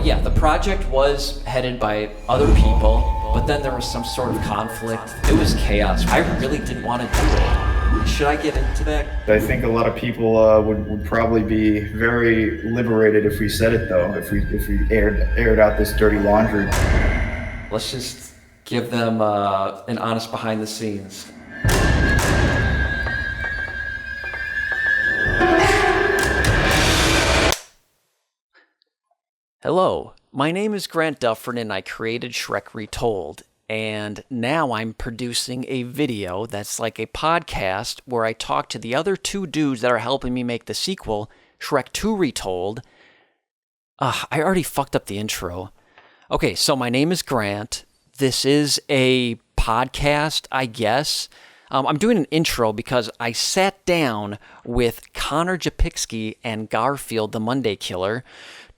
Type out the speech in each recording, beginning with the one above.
yeah, the project was headed by other people, but then there was some sort of conflict. It was chaos. I really didn't want to do it. Should I get into that? I think a lot of people would probably be very liberated if we said it, though. If we aired out this dirty laundry. Let's just give them an honest behind the scenes. Hello, my name is Grant Dufford and I created Shrek Retold. And now I'm producing a video that's like a podcast where I talk to the other two dudes that are helping me make the sequel, Shrek 2 Retold. I already fucked up the intro. Okay, so my name is Grant. This is a podcast, I guess. I'm doing an intro because I sat down with Connor Japitsky and Garfield the Monday Killer,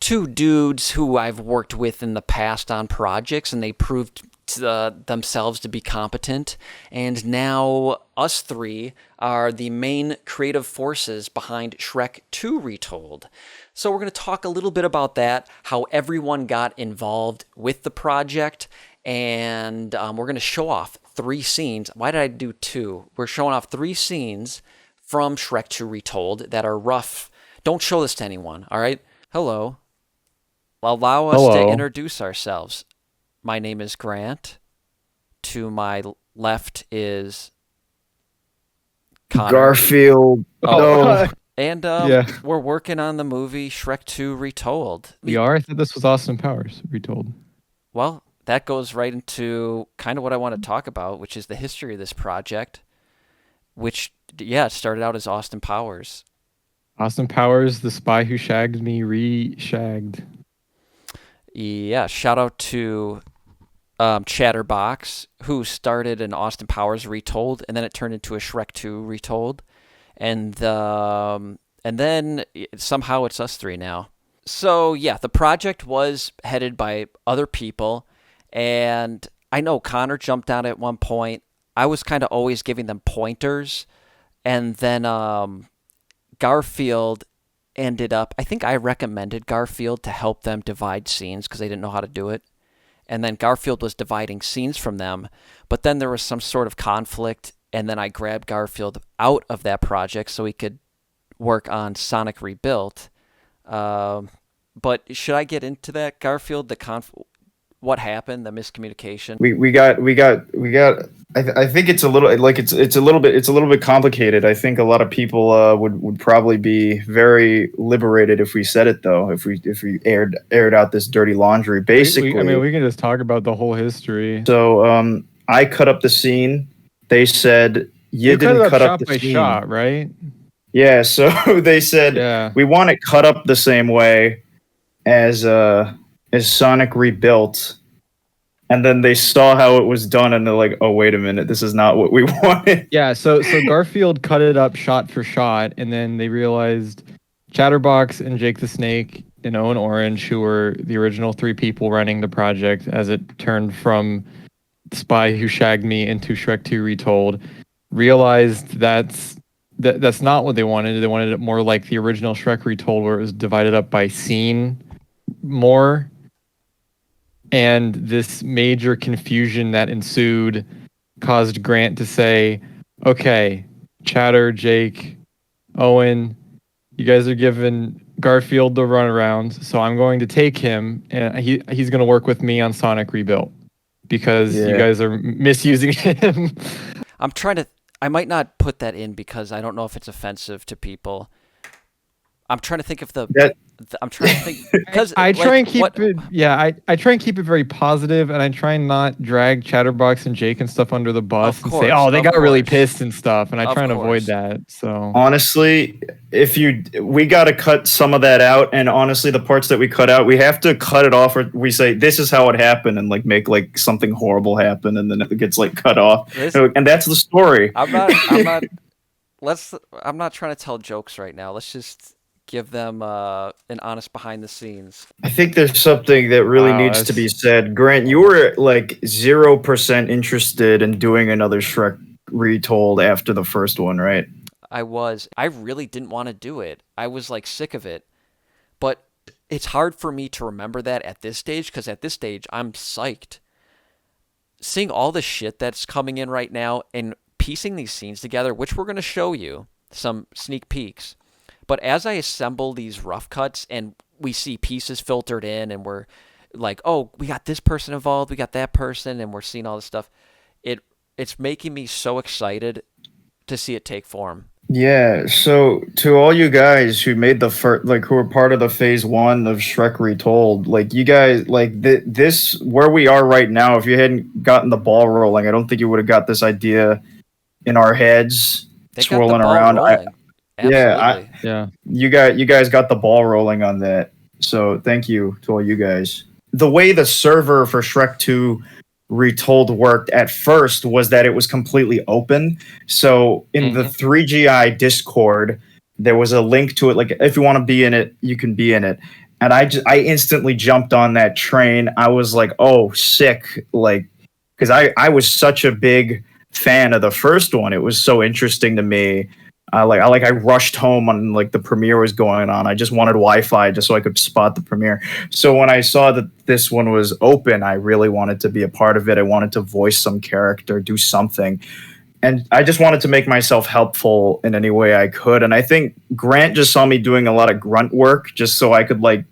two dudes who I've worked with in the past on projects, and they proved themselves to be competent, and now us three are the main creative forces behind Shrek 2 Retold. So we're going to talk a little bit about that, how everyone got involved with the project, and we're going to show off 3 scenes. Why did I do 2? We're showing off 3 scenes from Shrek 2 Retold that are rough. Don't show this to anyone, all right? Hello. Allow us to introduce ourselves. My name is Grant. To my left is Connor. Garfield. Oh. And we're working on the movie Shrek 2 Retold. We are? I thought this was Austin Powers Retold. Well, that goes right into kind of what I want to talk about, which is the history of this project, which, yeah, it started out as Austin Powers. Austin Powers, the spy who shagged me, re-shagged. Yeah, shout out to Chatterbox, who started an Austin Powers Retold, and then it turned into a Shrek 2 Retold, and then somehow it's us three now. So yeah, the project was headed by other people, and I know Connor jumped on it at one point. I was kind of always giving them pointers, and then Garfield ended up, I think I recommended Garfield to help them divide scenes because they didn't know how to do it. And then Garfield was dividing scenes from them, but then there was some sort of conflict, and then I grabbed Garfield out of that project so he could work on Sonic Rebuilt. But should I get into that, Garfield? What happened? The miscommunication. We got. I think it's a little like it's a little bit complicated. I think a lot of people would probably be very liberated if we said it, though. If we aired out this dirty laundry, basically. We can just talk about the whole history. So I cut up the scene. They said you didn't cut up the by scene. shot, right? Yeah. So they said we want it cut up the same way as Sonic Rebuilt. And then they saw how it was done, and they're like, "Oh, wait a minute, this is not what we wanted." Yeah, so Garfield cut it up shot for shot, and then they realized Chatterbox and Jake the Snake and Owen Orange, who were the original 3 people running the project as it turned from The Spy Who Shagged Me into Shrek 2 Retold, realized that's not what they wanted. They wanted it more like the original Shrek Retold, where it was divided up by scene more. And this major confusion that ensued caused Grant to say, okay, Chatter, Jake, Owen, you guys are giving Garfield the runaround, so I'm going to take him, and he's going to work with me on Sonic Rebuilt, because you guys are misusing him. I might not put that in because I don't know if it's offensive to people. I'm trying to think of I'm trying to think because I try and keep it. Yeah, I try and keep it very positive, and I try and not drag Chatterbox and Jake and stuff under the bus and say, "Oh, they got really pissed and stuff," and I try and avoid that. So honestly, we got to cut some of that out, and honestly, the parts that we cut out, we have to cut it off, or we say this is how it happened, and like make like something horrible happen, and then it gets like cut off, and that's the story. I'm not trying to tell jokes right now. Let's just give them an honest behind the scenes. I think there's something that really needs to be said. Grant, you were like 0% interested in doing another Shrek Retold after the first one, right? I really didn't want to do it. I was like sick of it. But it's hard for me to remember that at this stage, because at this stage I'm psyched. Seeing all the shit that's coming in right now and piecing these scenes together, which we're going to show you some sneak peeks. But as I assemble these rough cuts and we see pieces filtered in and we're like, oh, we got this person involved, we got that person, and we're seeing all this stuff, it's making me so excited to see it take form. Yeah, so to all you guys who made the first, like, who were part of the phase 1 of Shrek Retold, like, you guys, like, this, where we are right now, if you hadn't gotten the ball rolling, I don't think you would have got this idea in our heads They swirling got the ball around. rolling. Absolutely. Yeah. You guys got the ball rolling on that. So thank you to all you guys. The way the server for Shrek 2 Retold worked at first was that it was completely open. So in the 3GI Discord, there was a link to it. Like, if you want to be in it, you can be in it. And I instantly jumped on that train. I was like, oh, sick. Like, because I was such a big fan of the first one. It was so interesting to me. I rushed home when like the premiere was going on. I just wanted Wi-Fi just so I could spot the premiere. So when I saw that this one was open, I really wanted to be a part of it. I wanted to voice some character, do something. And I just wanted to make myself helpful in any way I could. And I think Grant just saw me doing a lot of grunt work just so I could like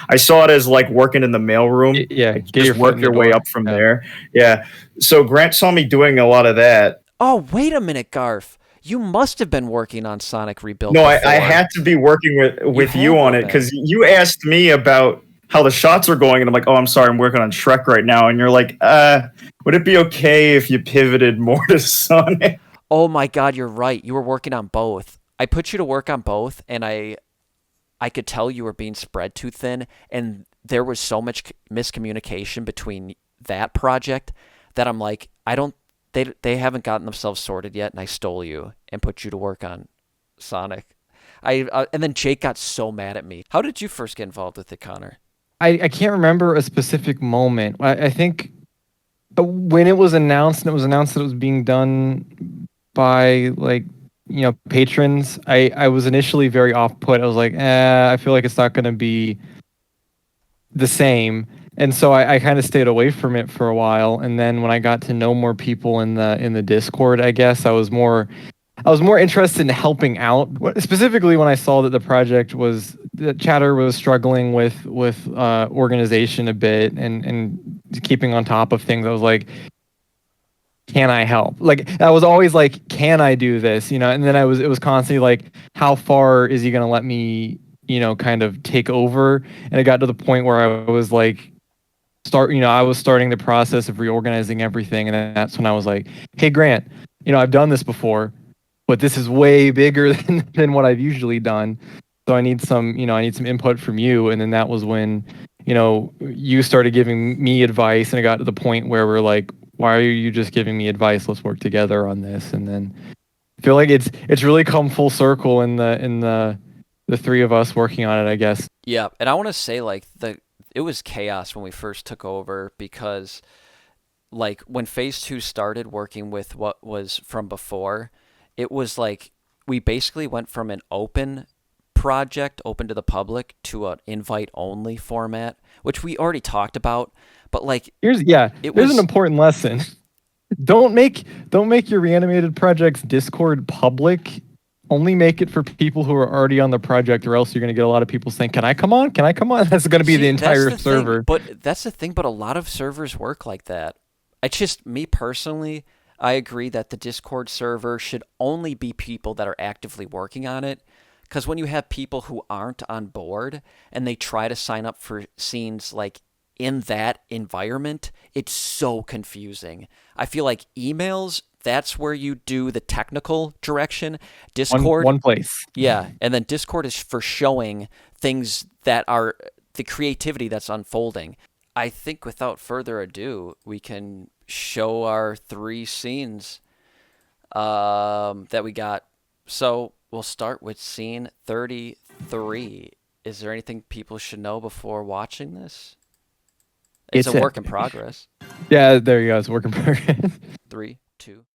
I saw it as like working in the mailroom. Yeah, like, just work your way up from there. Yeah. So Grant saw me doing a lot of that. Oh, wait a minute, Garf. You must have been working on Sonic Rebuild. No, I had to be working with you on it because you asked me about how the shots are going, and I'm like, oh, I'm sorry, I'm working on Shrek right now. And you're like, would it be okay if you pivoted more to Sonic? Oh my God, you're right. You were working on both. I put you to work on both, and I could tell you were being spread too thin, and there was so much miscommunication between that project that I'm like, They haven't gotten themselves sorted yet, and I stole you and put you to work on Sonic. And then Jake got so mad at me. How did you first get involved with it, Connor? I can't remember a specific moment. I think when it was announced, and it was announced that it was being done by patrons, I was initially very off-put. I was like, I feel like it's not going to be the same. And so I kind of stayed away from it for a while. And then when I got to know more people in the Discord, I guess I was more interested in helping out. Specifically, when I saw that that Chatter was struggling with organization a bit and keeping on top of things, I was like, can I help? Like, I was always like, can I do this? And then it was constantly like, how far is he going to let me, kind of take over? And it got to the point where I was like, I was starting the process of reorganizing everything. And then that's when I was like, hey, Grant, I've done this before, but this is way bigger than what I've usually done. So I need some input from you. And then that was when, you started giving me advice, and it got to the point where we're like, why are you just giving me advice? Let's work together on this. And then I feel like it's really come full circle in the three of us working on it, I guess. Yeah. And I want to say it was chaos when we first took over, because like when phase 2 started working with what was from before, it was like we basically went from an open project, open to the public, to an invite only format, which we already talked about. But like, here's an important lesson. Don't make your reanimated projects Discord public. Only make it for people who are already on the project, or else you're going to get a lot of people saying, can I come on? Can I come on? That's going to be the entire server. But that's the thing. But a lot of servers work like that. It's just me personally. I agree that the Discord server should only be people that are actively working on it. Because when you have people who aren't on board and they try to sign up for scenes like in that environment, it's so confusing. I feel like emails, that's where you do the technical direction. Discord, one place. Yeah, and then Discord is for showing things that are the creativity that's unfolding. I think without further ado, we can show our 3 scenes that we got. So we'll start with scene 33. Is there anything people should know before watching this? It's a work in progress. Yeah, there you go. It's a work in progress. 3, 2.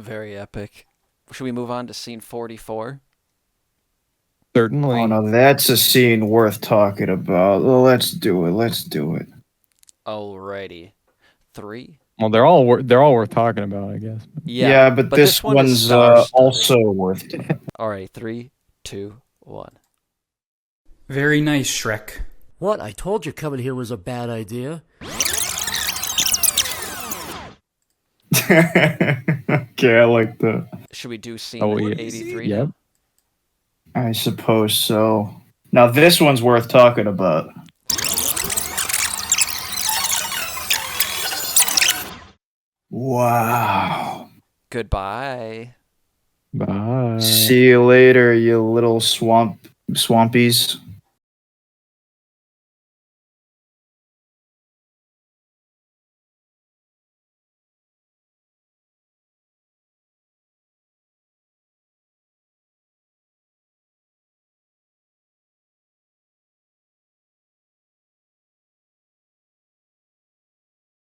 Very epic. Should we move on to scene 44? Certainly. Oh no, that's a scene worth talking about. Well, let's do it. Let's do it. Alrighty. 3. Well, they're all worth talking about, I guess. Yeah, but this one is one's star-studded. also worth it. Alright, 3, 2, 1. Very nice, Shrek. What? I told you coming here was a bad idea. Okay, I like that. Should we do scene Oh, yeah. 83 Yep. now? I suppose so. Now this one's worth talking about. Wow. Goodbye. Bye. See you later, you little swampies.